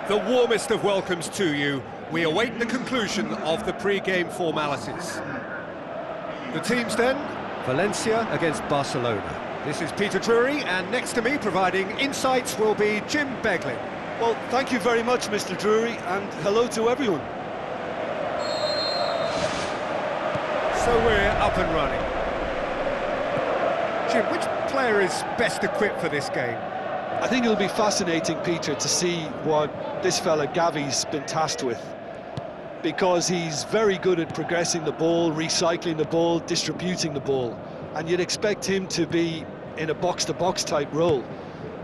The warmest of welcomes to you. We await the conclusion of the pre-game formalities. The teams then, Valencia against Barcelona. This is Peter Drury, and next to me providing insights will be Jim Beglin. Well, thank you very much, Mr. Drury, and hello to everyone. So we're up and running. Jim, which player is best equipped for this game? I think it'll be fascinating, Peter, to see what this fella Gavi's been tasked with, because he's very good at progressing the ball, recycling the ball, distributing the ball, and you'd expect him to be in a box-to-box type role.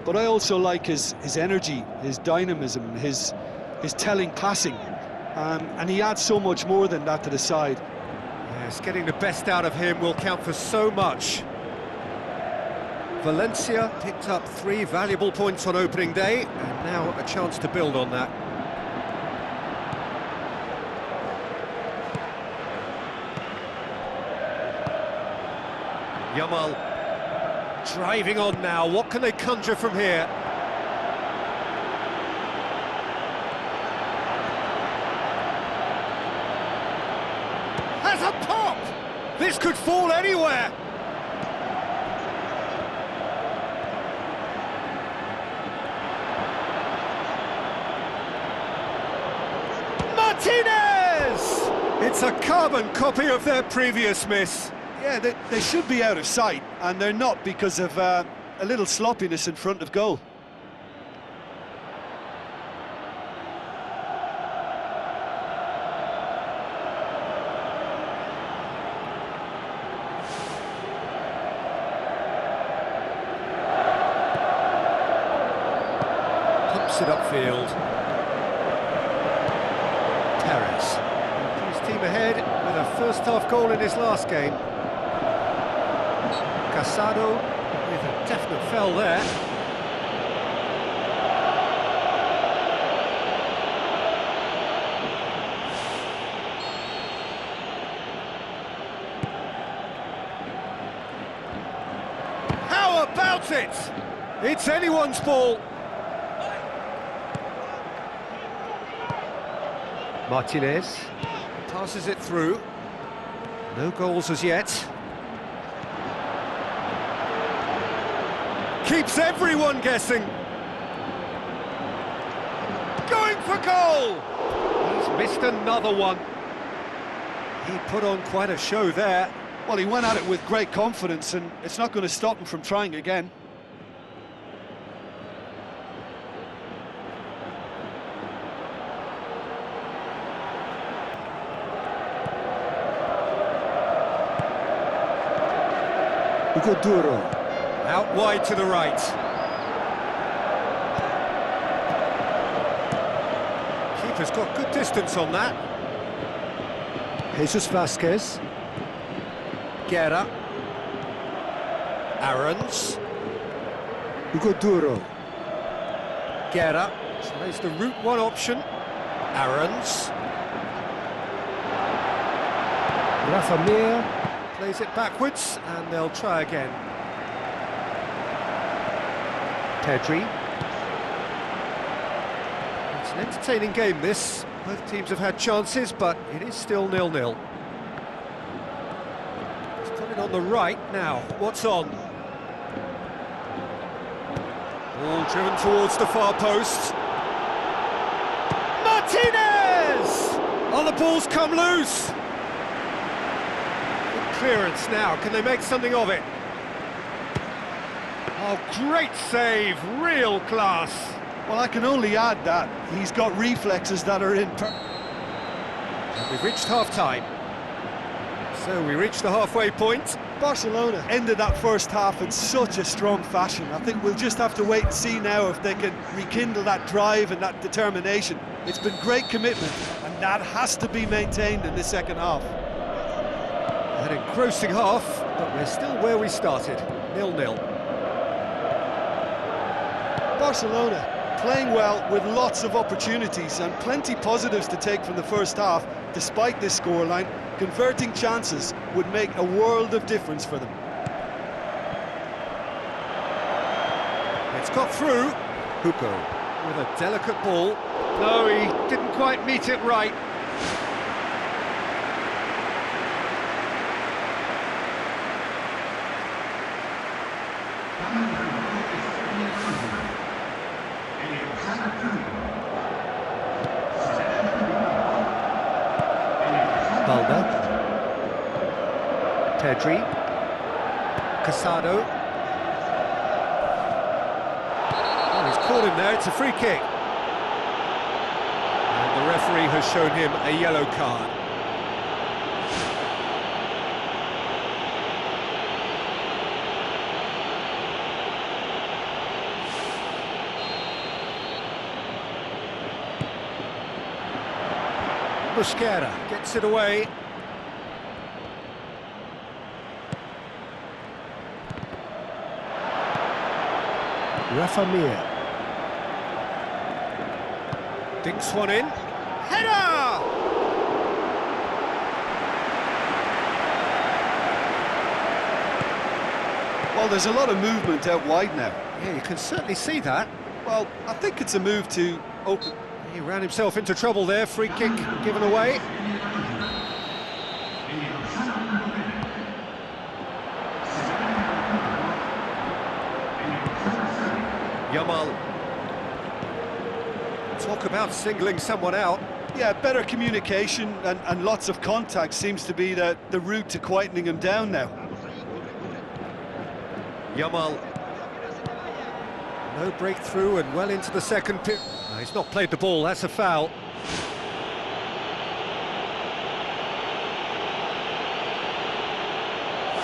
But I also like his energy, his dynamism, his telling passing, and he adds so much more than that to the side. Yes, getting the best out of him will count for so much. Valencia picked up 3 valuable points on opening day, and now a chance to build on that. Yamal driving on now. What can they conjure from here? Has a pop! This could fall anywhere! Martinez! It's a carbon copy of their previous miss. Yeah, they should be out of sight, and they're not because of a little sloppiness in front of goal. Pumps it upfield. Perez put his team ahead with a first-half goal in his last game. Casado with a definite fell there. How about it? It's anyone's ball. Martinez passes it through. No goals as yet. Keeps everyone guessing. Going for goal! He's missed another one. He put on quite a show there. Well, he went at it with great confidence, and it's not going to stop him from trying again. Duro. Out wide to the right. Keeper's got good distance on that. Jesus Vasquez. Guerra. Aarons. Duro. Guerra tries the route one option. Aarons. Rafa Mir. Plays it backwards, and they'll try again. Pedri. It's an entertaining game, this. Both teams have had chances, but it is still 0-0. He's got it on the right now. What's on? Ball driven towards the far post. Martinez! Oh, the ball's come loose. Clearance now, can they make something of it? Oh, great save, real class. Well, I can only add that he's got reflexes that are in... We've reached half-time. So we reach the halfway point. Barcelona ended that first half in such a strong fashion. I think we'll just have to wait and see now if they can rekindle that drive and that determination. It's been great commitment, and that has to be maintained in the second half. An engrossing half, but we're still where we started, 0-0. Barcelona playing well with lots of opportunities and plenty positives to take from the first half. Despite this scoreline, converting chances would make a world of difference for them. It's got through. Hugo with a delicate ball. No, he didn't quite meet it right. Balda. Pedri. Casado. Oh, he's caught him there, it's a free kick. And the referee has shown him a yellow card. Busquera gets it away. Rafa Mir. Dinks one in. Header! Well, there's a lot of movement out wide now. Yeah, you can certainly see that. Well, I think it's a move to open. He ran himself into trouble there. Free kick given away. Yamal. Talk about singling someone out. Yeah, better communication and lots of contact seems to be the route to quietening him down now. Yamal. No breakthrough and well into the second pit. No, he's not played the ball, that's a foul.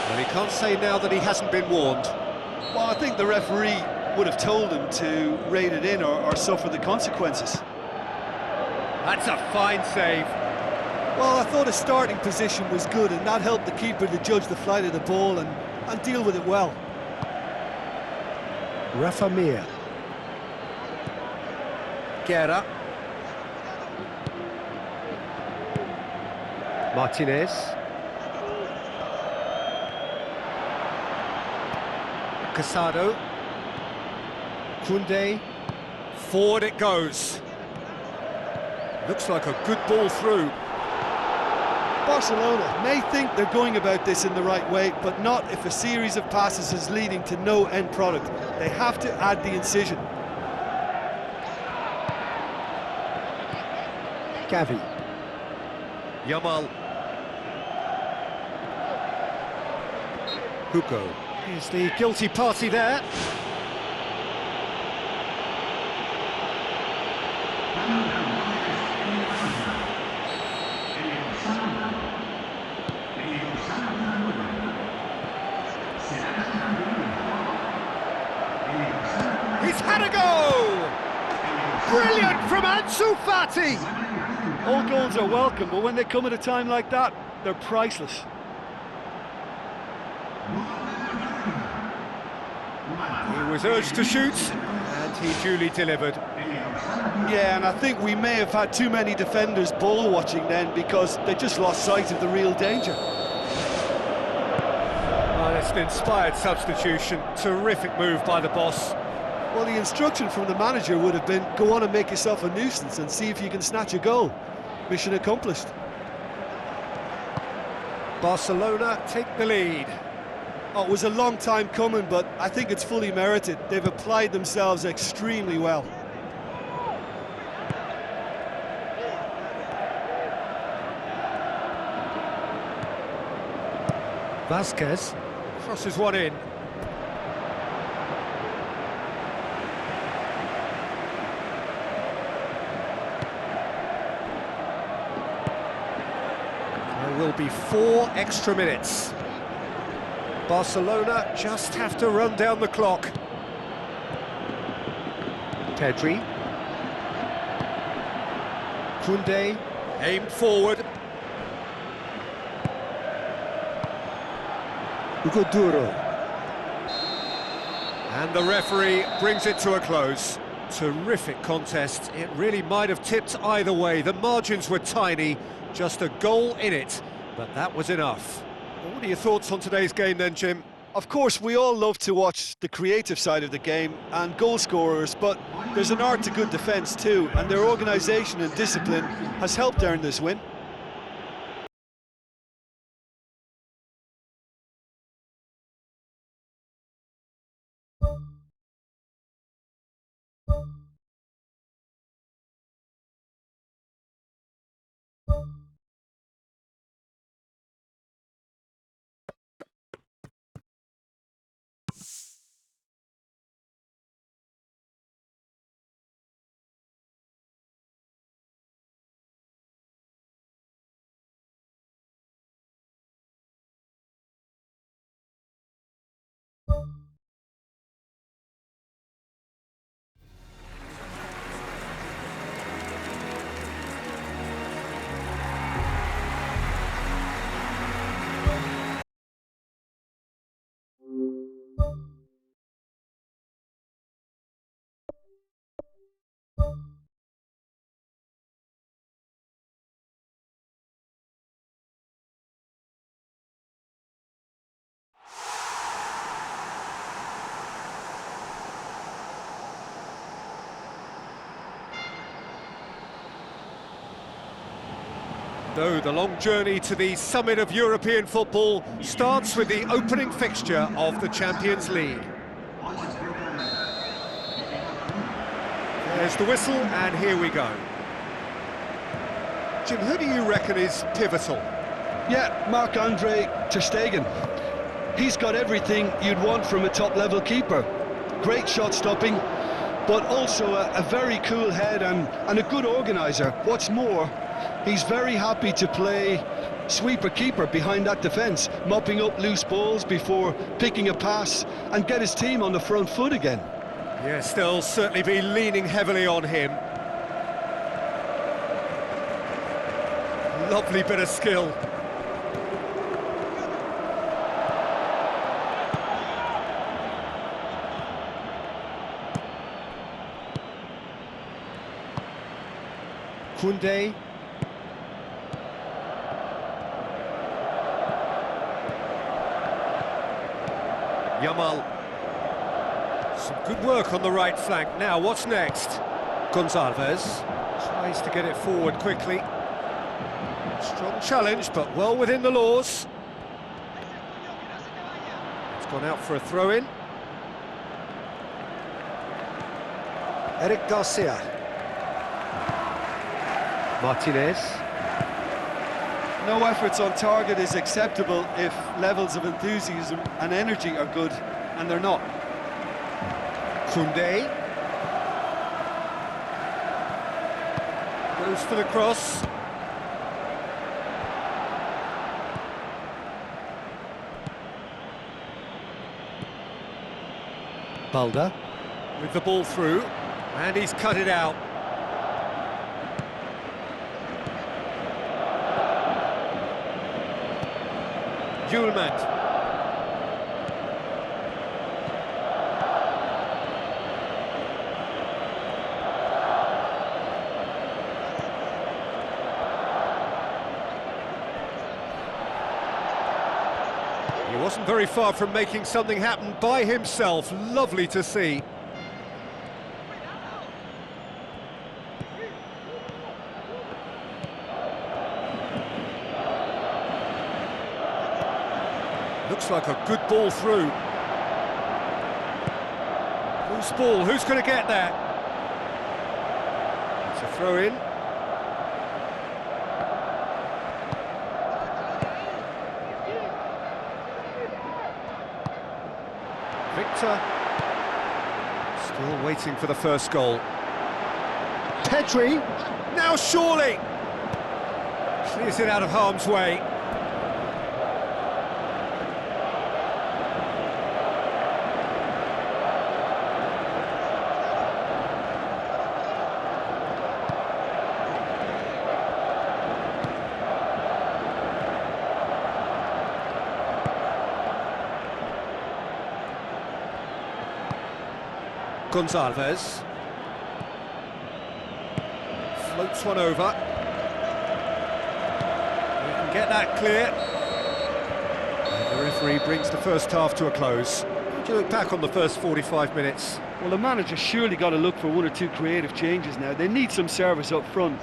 Well, he can't say now that he hasn't been warned. Well, I think the referee would have told him to rate it in or suffer the consequences. That's a fine save. Well, I thought his starting position was good and that helped the keeper to judge the flight of the ball and deal with it well. Rafa Mir. Guerra. Martinez. Casado. Koundé. Forward it goes. Looks like a good ball through. Barcelona may think they're going about this in the right way, but not if a series of passes is leading to no end product. They have to add the incision. Gavi. Yamal. Hugo. Here's the guilty party there. He's had a go! Brilliant from Ansu Fati! All goals are welcome, but when they come at a time like that, they're priceless. He was urged to shoot, and he duly delivered. Yeah, and I think we may have had too many defenders ball watching then because they just lost sight of the real danger. Oh, that's an inspired substitution. Terrific move by the boss. Well, the instruction from the manager would have been, go on and make yourself a nuisance and see if you can snatch a goal. Mission accomplished. Barcelona take the lead. Oh, it was a long time coming, but I think it's fully merited. They've applied themselves extremely well. Vasquez. Crosses one in. There will be 4 extra minutes. Barcelona just have to run down the clock. Pedri. Koundé. Aimed forward. Hugo Duro. And the referee brings it to a close. Terrific contest. It really might have tipped either way. The margins were tiny, just a goal in it, but that was enough. What are your thoughts on today's game then, Jim? Of course, we all love to watch the creative side of the game and goal scorers, but there's an art to good defence too, and their organisation and discipline has helped earn this win. Though the long journey to the summit of European football starts with the opening fixture of the Champions League. There's the whistle, and here we go. Jim, who do you reckon is pivotal? Yeah, Marc-Andre Ter Stegen. He's got everything you'd want from a top-level keeper. Great shot stopping, but also a very cool head and a good organiser. What's more, he's very happy to play sweeper-keeper behind that defence, mopping up loose balls before picking a pass and get his team on the front foot again. Yes, they'll certainly be leaning heavily on him. Lovely bit of skill. Koundé. Yamal. Some good work on the right flank. Now, what's next? Gonçalves. Tries to get it forward quickly. Strong challenge, but well within the laws. It's gone out for a throw-in. Eric Garcia. Martinez. No efforts on target is acceptable if levels of enthusiasm and energy are good, and they're not. Koundé. Goes for the cross. Balda. With the ball through, and he's cut it out. Julemand. He wasn't very far from making something happen by himself. Lovely to see. Looks like a good ball through. Loose ball, who's going to get that? It's a throw-in. Victor. Still waiting for the first goal. Pedri. Now surely! Clears it out of harm's way. Gonçalves. Floats one over. We can get that clear. And The referee brings the first half to a close. How do you look back on the first 45 minutes? Well, the manager surely got to look for one or two creative changes now. They need some service up front.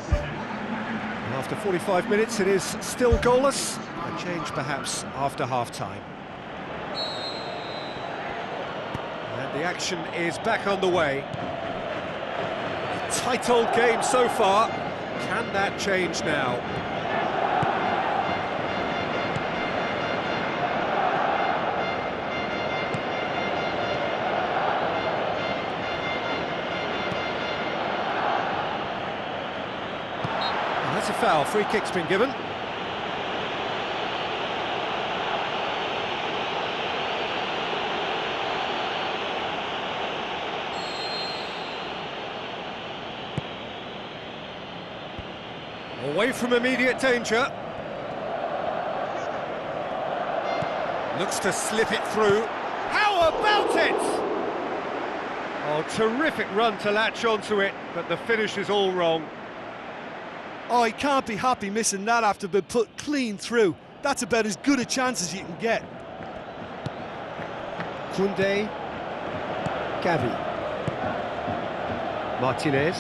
After 45 minutes, it is still goalless. A change perhaps after half-time. And the action is back underway. A tight old game so far. Can that change now? That's a foul. Free kick's been given. Away from immediate danger. Looks to slip it through. How about it? Oh, terrific run to latch onto it, but the finish is all wrong. Oh, he can't be happy missing that after being put clean through. That's about as good a chance as you can get. Koundé. Gavi. Martinez.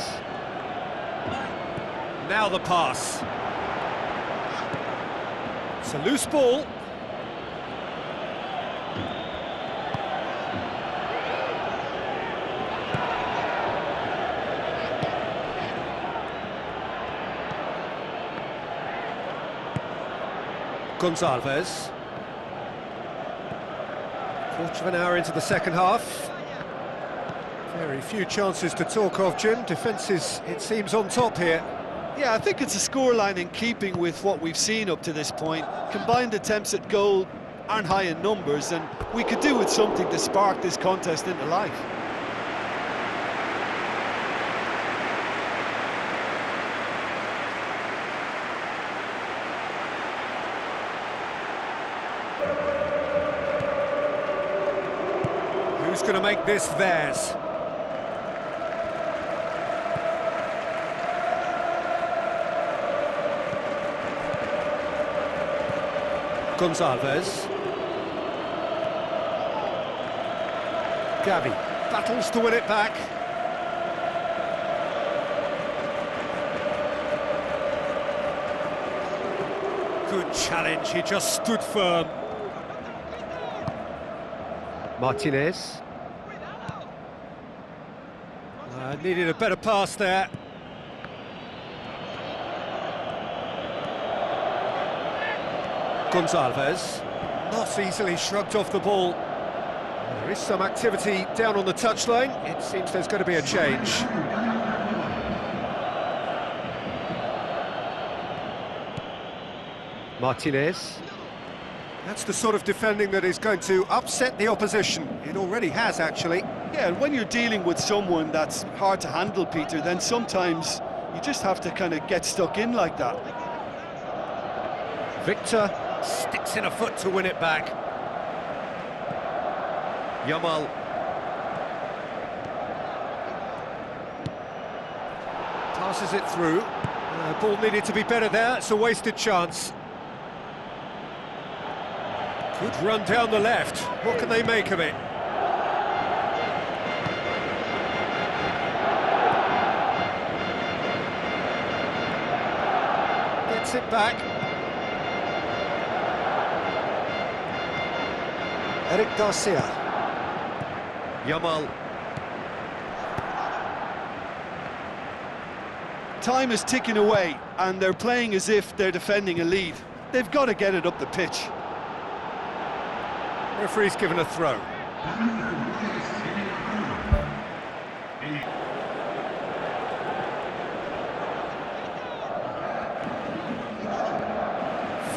Now the pass. It's a loose ball. Gonçalves. Quarter of an hour into the second half. Very few chances to talk of, Jim. Defence is, it seems, on top here. Yeah, I think it's a scoreline in keeping with what we've seen up to this point. Combined attempts at goal aren't high in numbers, and we could do with something to spark this contest into life. Who's going to make this theirs? Gonçalves. Gavi battles to win it back. Good challenge, he just stood firm. Martinez. Needed a better pass there. Gonçalves, not easily shrugged off the ball. There is some activity down on the touchline. It seems there's going to be a change. Martinez. That's the sort of defending that is going to upset the opposition. It already has, actually. Yeah, and when you're dealing with someone that's hard to handle, Peter, then sometimes you just have to kind of get stuck in like that. Victor sticks in a foot to win it back. Yamal. Passes it through. Ball needed to be better there. It's a wasted chance. Good run down the left. What can they make of it? Gets it back. Eric Garcia. Yamal. Time is ticking away, and they're playing as if they're defending a lead. They've got to get it up the pitch. Referee's given a throw.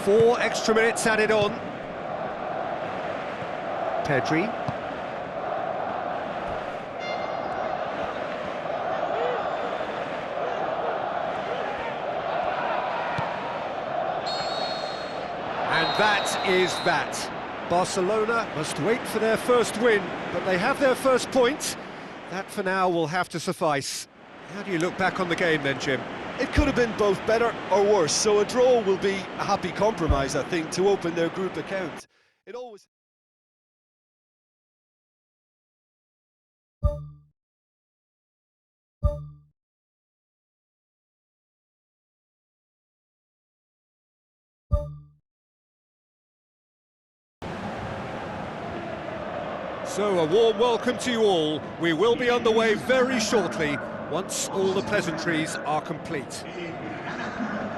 Four extra minutes added on. Pedri. And that is that. Barcelona must wait for their first win, but they have their first point. That for now will have to suffice. How do you look back on the game then, Jim? It could have been both better or worse, so a draw will be a happy compromise, I think, to open their group account. It always... So, a warm welcome to you all. We will be underway very shortly, once all the pleasantries are complete.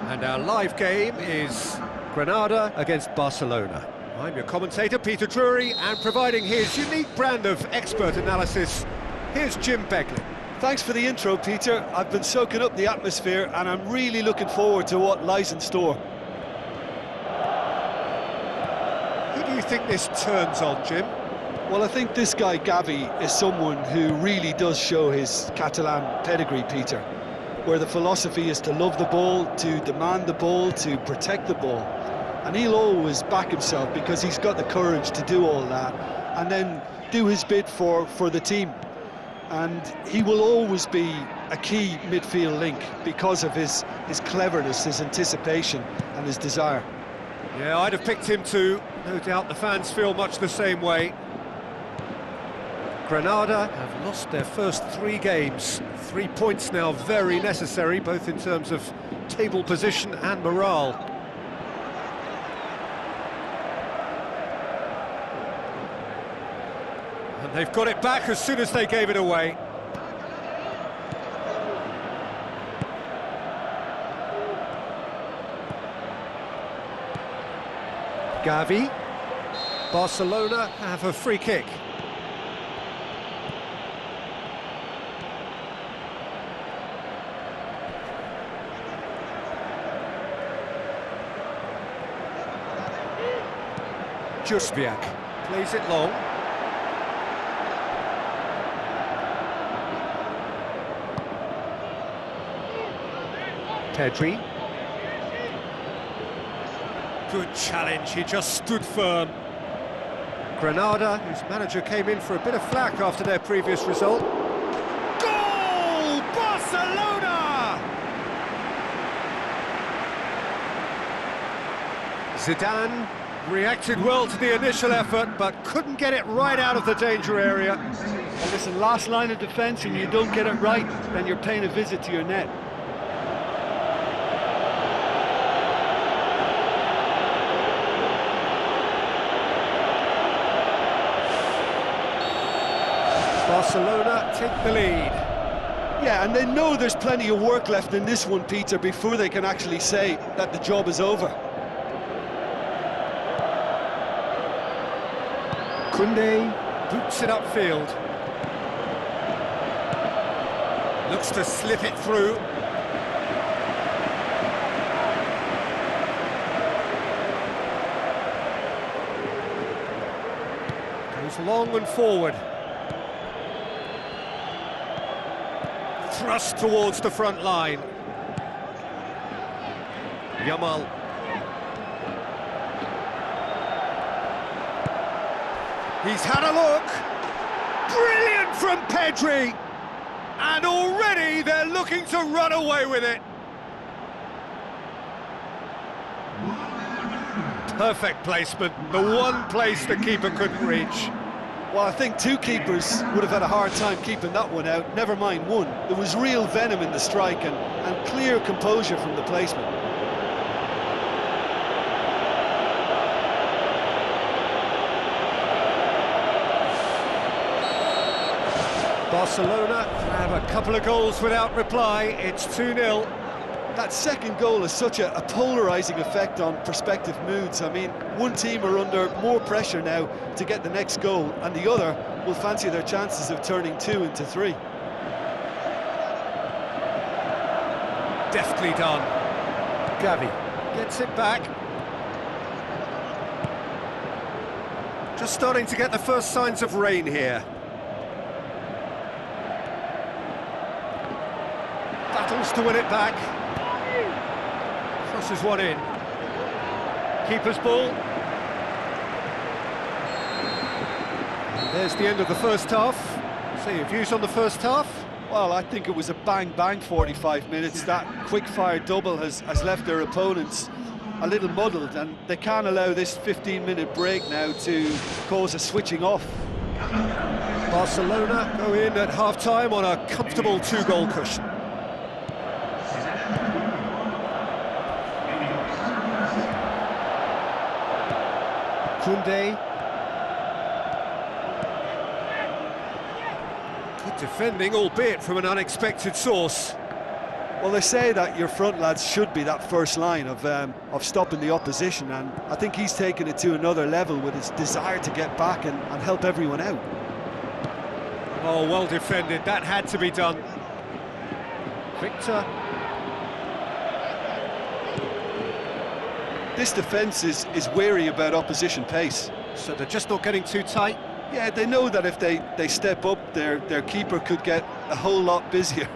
And our live game is Granada against Barcelona. I'm your commentator, Peter Drury, and providing his unique brand of expert analysis, here's Jim Beglin. Thanks for the intro, Peter. I've been soaking up the atmosphere and I'm really looking forward to what lies in store. Who do you think this turns on, Jim? Well, I think this guy, Gavi, is someone who really does show his Catalan pedigree, Peter, where the philosophy is to love the ball, to demand the ball, to protect the ball. And he'll always back himself because he's got the courage to do all that and then do his bit for the team. And he will always be a key midfield link because of his cleverness, his anticipation and his desire. Yeah, I'd have picked him too. No doubt the fans feel much the same way. Granada have lost their first 3 games. 3 points now very necessary, both in terms of table position and morale. And they've got it back as soon as they gave it away. Gavi. Barcelona have a free kick. Juspiak plays it long. Pedri. Good challenge, he just stood firm. Granada, whose manager came in for a bit of flack after their previous result. Goal! Barcelona! Zidane reacted well to the initial effort, but couldn't get it right out of the danger area. And listen, last line of defence, and you don't get it right, then you're paying a visit to your net. Barcelona take the lead. Yeah, and they know there's plenty of work left in this one, Peter, before they can actually say that the job is over. Koundé boots it upfield. Looks to slip it through. Goes long and forward. Thrust towards the front line. Yamal. He's had a look. Brilliant from Pedri. And already they're looking to run away with it. Perfect placement. The one place the keeper couldn't reach. Well, I think 2 keepers would have had a hard time keeping that one out, never mind 1. There was real venom in the strike and clear composure from the placement. Barcelona have a couple of goals without reply. It's 2-0. That second goal has such a polarising effect on prospective moods. I mean, one team are under more pressure now to get the next goal, and the other will fancy their chances of turning 2 into 3. Deftly done. Gavi. Gets it back. Just starting to get the first signs of rain here. Battles to win it back. Crosses one in. Keeper's ball. And there's the end of the first half. So your views on the first half? Well, I think it was a bang-bang 45 minutes. That quick-fire double has left their opponents a little muddled, and they can't allow this 15-minute break now to cause a switching off. Barcelona go in at half-time on a comfortable 2-goal cushion. Koundé. Good defending, albeit from an unexpected source. Well, they say that your front lads should be that first line of stopping the opposition, and I think he's taken it to another level with his desire to get back and help everyone out. Oh, well defended, that had to be done. Victor. This defence is wary about opposition pace. So they're just not getting too tight? Yeah, they know that if they step up, their keeper could get a whole lot busier.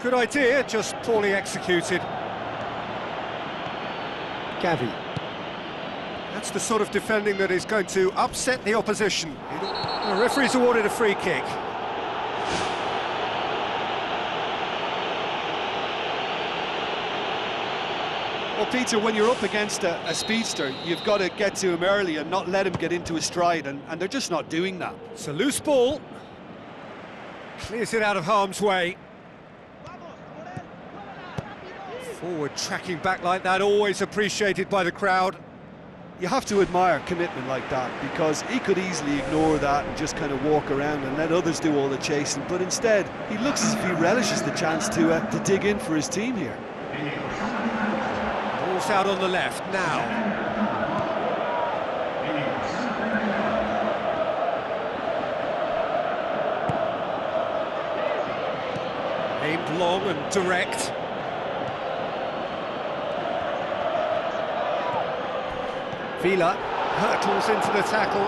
Good idea, just poorly executed. Gavi. That's the sort of defending that is going to upset the opposition. The referee's awarded a free kick. Well, Peter, when you're up against a speedster, you've got to get to him early and not let him get into his stride, and they're just not doing that. It's a loose ball. Clears it out of harm's way. Forward tracking back like that, always appreciated by the crowd. You have to admire commitment like that, because he could easily ignore that and just kind of walk around and let others do all the chasing, but instead he looks as if he relishes the chance to dig in for his team here. Ball's out on the left now. Aimed long and direct. Villa hurtles into the tackle.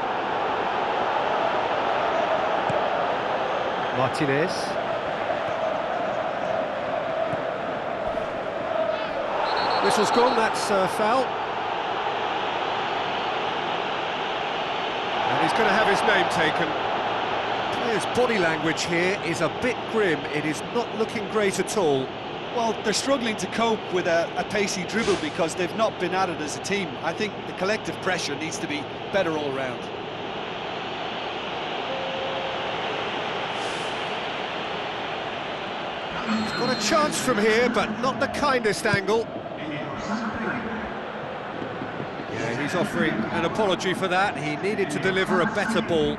Martinez. Whistle's gone, that's a foul. And he's going to have his name taken. The player's body language here is a bit grim. It is not looking great at all. Well, they're struggling to cope with a pacey dribble because they've not been at it as a team. I think the collective pressure needs to be better all round. He's got a chance from here, but not the kindest angle. Yeah, he's offering an apology for that. He needed to deliver a better ball.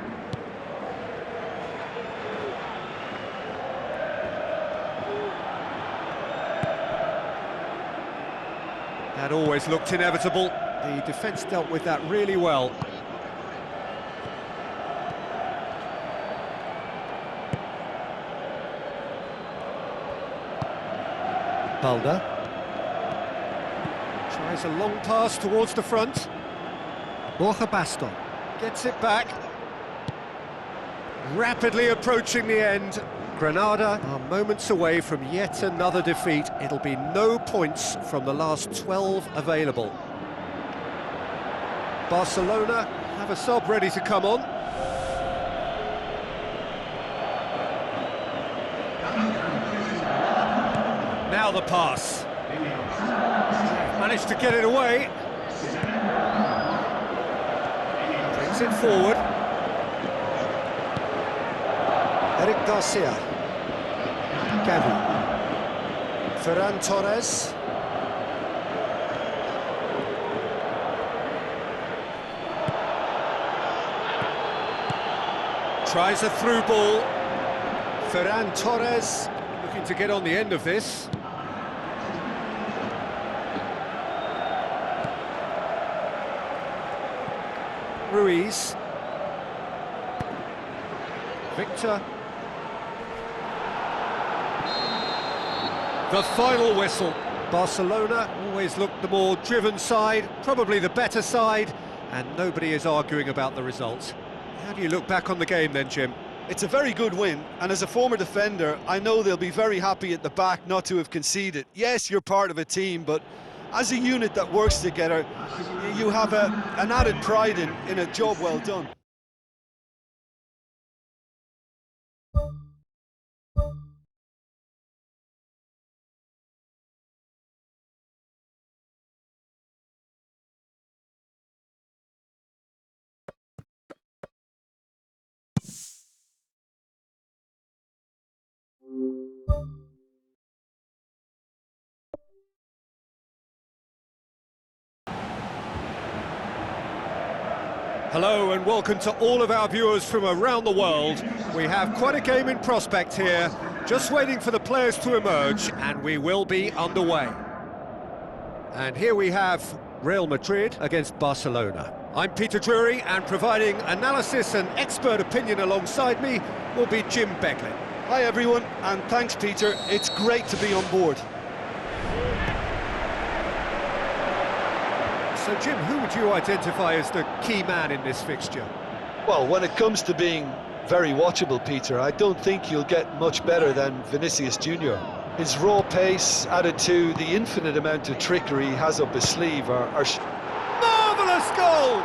That always looked inevitable. The defence dealt with that really well. Balda. Tries a long pass towards the front. Borja Baston. Gets it back. Rapidly approaching the end. Granada Are moments away from yet another defeat. It'll be no points from the last 12 available. Barcelona have a sub ready to come on. Now the pass. Managed to get it away. Brings it forward. Eric Garcia. Gavi. Ferran Torres. Tries a through ball. Ferran Torres looking to get on the end of this. Ruiz. Victor. The final whistle. Barcelona always looked the more driven side, probably the better side, and nobody is arguing about the result. How do you look back on the game then, Jim? It's a very good win, and as a former defender, I know they'll be very happy at the back not to have conceded. Yes, you're part of a team, but as a unit that works together, you have an added pride in a job well done. Hello and welcome to all of our viewers from around the world. We have quite a game in prospect here, just waiting for the players to emerge, and we will be underway. And here we have Real Madrid against Barcelona. I'm Peter Drury, and providing analysis and expert opinion alongside me will be Jim Beglin. Hi everyone, and thanks Peter, it's great to be on board. So Jim, who would you identify as the key man in this fixture? Well, when it comes to being very watchable, Peter, I don't think you'll get much better than Vinicius Junior. His raw pace, added to the infinite amount of trickery he has up his sleeve, are Marvellous goal!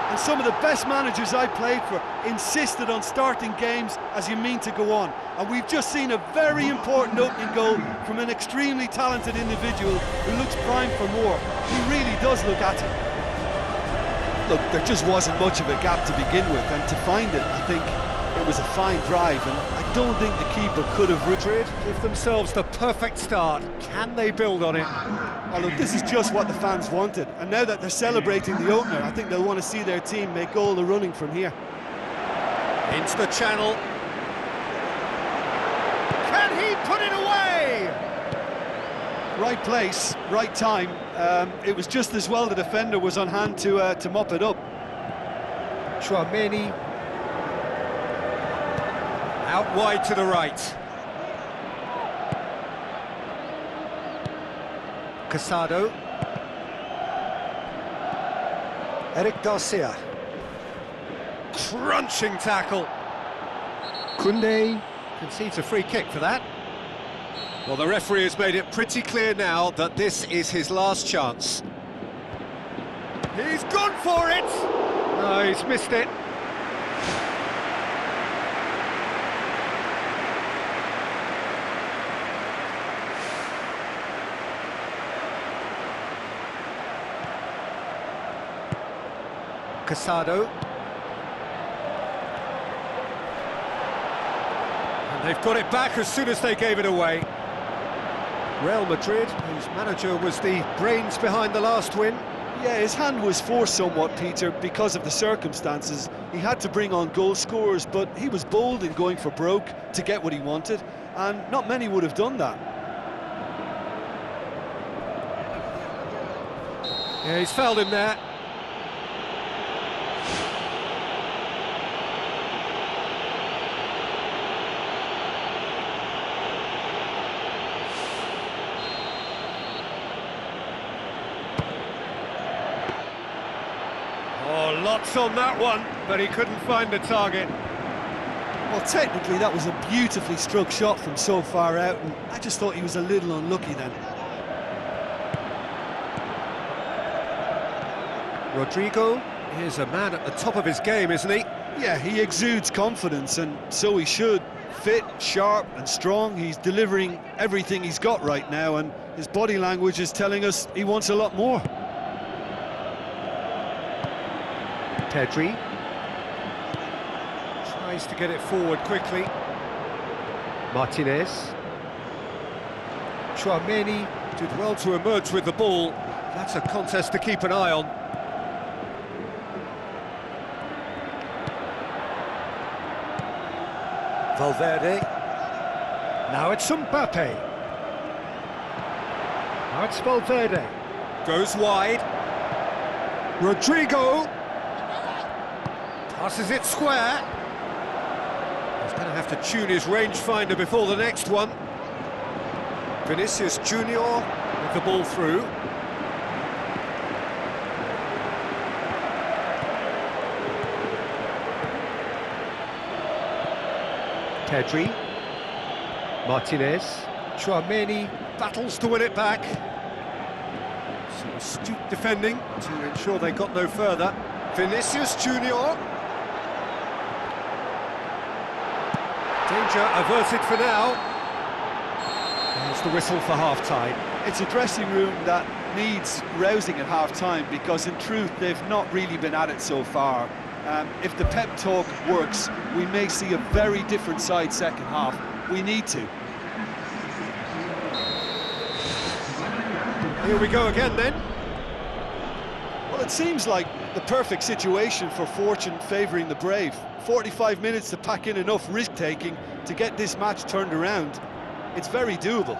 And some of the best managers I played for insisted on starting games as you mean to go on. And we've just seen a very important opening goal from an extremely talented individual who looks primed for more. He really does look at it. Look, there just wasn't much of a gap to begin with, and to find it, I think it was a fine drive, and I don't think the keeper could have... Madrid give themselves the perfect start. Can they build on it? Oh, look, this is just what the fans wanted, and now that they're celebrating the opener, I think they'll want to see their team make all the running from here. Into the channel. Can he put it away? Right place, right time. It was just as well the defender was on hand to mop it up. Chouameni. Out wide to the right. Casado. Eric Garcia. Crunching tackle. Koundé. Concedes a free kick for that. Well, the referee has made it pretty clear now that this is his last chance. He's gone for it! No, he's missed it. Casado. And they've got it back as soon as they gave it away. Real Madrid, whose manager was the brains behind the last win. Yeah, his hand was forced somewhat, Peter, because of the circumstances. He had to bring on goal scorers, but he was bold in going for broke to get what he wanted, and not many would have done that. Yeah, he's fouled him there. Oh, lots on that one, but he couldn't find the target. Well, technically that was a beautifully struck shot from so far out, and I just thought he was a little unlucky then. Rodrigo is a man at the top of his game, isn't he? Yeah, he exudes confidence, and so he should. Fit, sharp and strong, he's delivering everything he's got right now, and his body language is telling us he wants a lot more. Pedri. Tries to get it forward quickly. Martinez. Chouameni. Did well to emerge with the ball. That's a contest to keep an eye on. Valverde. Now it's Mbappe. Now it's Valverde. Goes wide. Rodrigo. Passes it square. He's going to have to tune his rangefinder before the next one. Vinicius Junior with the ball through. Pedri. Martinez. Chouameni. Battles to win it back. Some astute defending to ensure they got no further. Vinicius Junior. Danger averted for now. There's the whistle for half-time. It's a dressing room that needs rousing at half-time, because in truth they've not really been at it so far. If the pep talk works, we may see a very different side second half. We need to. Here we go again then. Well, it seems like the perfect situation for fortune favouring the brave. 45 minutes to pack in enough risk-taking to get this match turned around. It's very doable.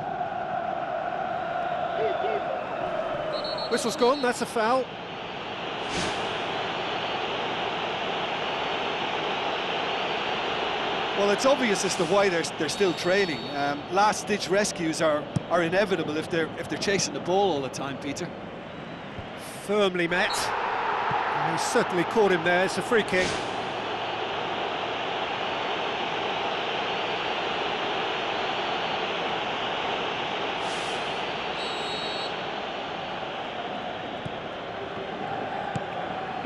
Whistle's gone, that's a foul. Well, it's obvious as to why they're still trailing. Last-ditch rescues are inevitable if they're chasing the ball all the time, Peter. Firmly met. He certainly caught him there, it's a free kick.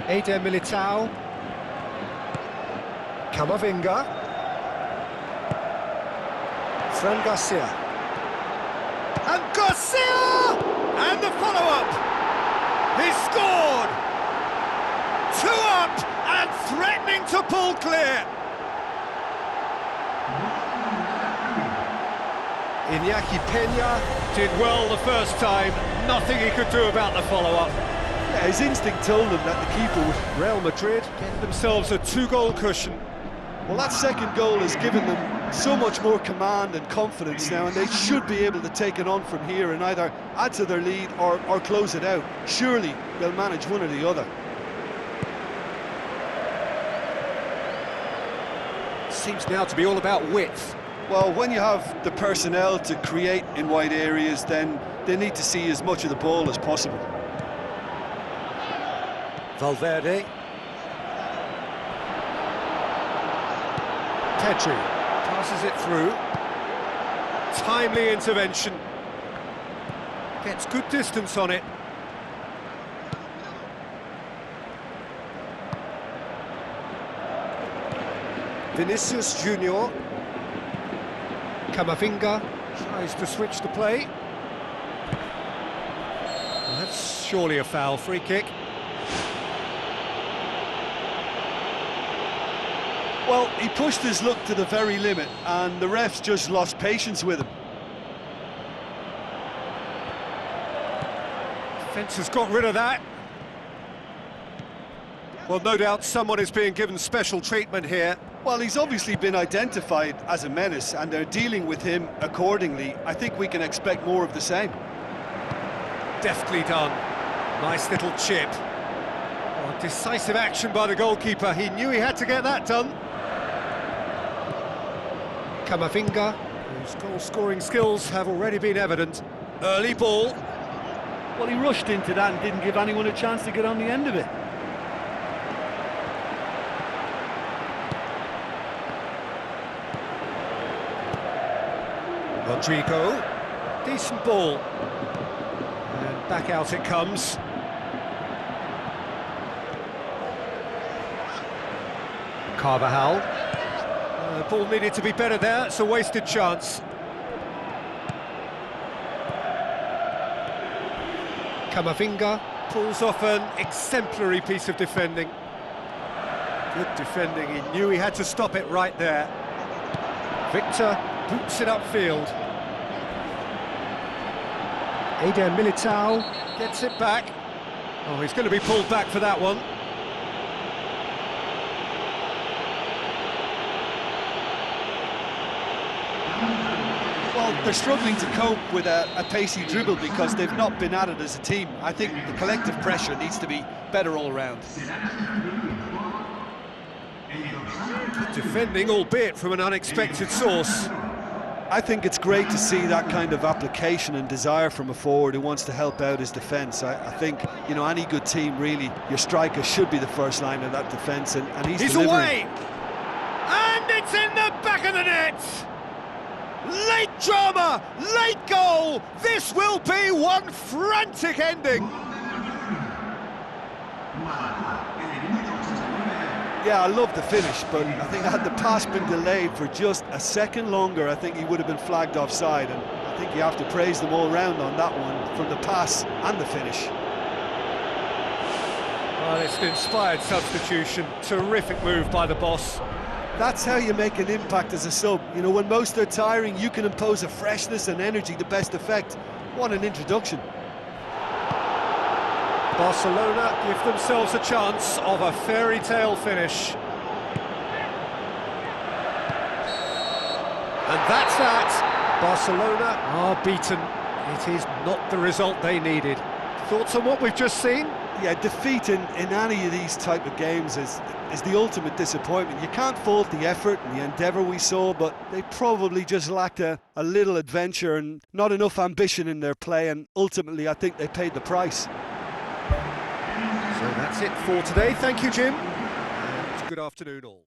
Eder Militao. Camavinga. Fran Garcia. And Garcia! And the follow-up! He scored! 2 up and threatening to pull clear! Iñaki Peña. Did well the first time, nothing he could do about the follow-up. Yeah, his instinct told him that the keeper would... Real Madrid get themselves a 2-goal cushion. Well, that second goal has given them so much more command and confidence now, and they should be able to take it on from here and either add to their lead or close it out. Surely they'll manage one or the other. Seems now to be all about width. Well, when you have the personnel to create in wide areas, then they need to see as much of the ball as possible. Valverde. Pedri. Passes it through. Timely intervention. Gets good distance on it. Vinicius Junior. Camavinga. Tries to switch the play. Well, that's surely a foul. Free kick. Well, he pushed his luck to the very limit, and the refs just lost patience with him. Defence has got rid of that. Well, no doubt someone is being given special treatment here. Well, he's obviously been identified as a menace, and they're dealing with him accordingly. I think we can expect more of the same. Deftly done. Nice little chip. Oh, decisive action by the goalkeeper. He knew he had to get that done. Camavinga. Whose goal-scoring skills have already been evident. Early ball. Well, he rushed into that and didn't give anyone a chance to get on the end of it. Rodrigo. Decent ball. And back out it comes. Carvajal. The ball needed to be better there, it's a wasted chance. Camavinga. Pulls off an exemplary piece of defending. Good defending, he knew he had to stop it right there. Victor boots it upfield. Eder Militao. Gets it back. Oh, he's going to be pulled back for that one. Well, they're struggling to cope with a pacey dribble because they've not been at it as a team. I think the collective pressure needs to be better all around. Good defending, albeit from an unexpected source. I think it's great to see that kind of application and desire from a forward who wants to help out his defence. I think, you know, any good team, really, your striker should be the first line of that defence, and he's delivering. Away! And it's in the back of the net! Late drama, late goal! This will be one frantic ending! Yeah, I love the finish, but I think had the pass been delayed for just a second longer, I think he would have been flagged offside, and I think you have to praise them all round on that one, from the pass and the finish. Well, it's an inspired substitution, terrific move by the boss. That's how you make an impact as a sub. You know, when most are tiring, you can impose a freshness and energy to best effect. What an introduction. Barcelona give themselves a chance of a fairy tale finish. And that's that. Barcelona are beaten. It is not the result they needed. Thoughts on what we've just seen? Yeah, defeat in any of these type of games is the ultimate disappointment. You can't fault the effort and the endeavour we saw, but they probably just lacked a little adventure and not enough ambition in their play, and ultimately I think they paid the price. So that's it for today. Thank you, Jim. And good afternoon all.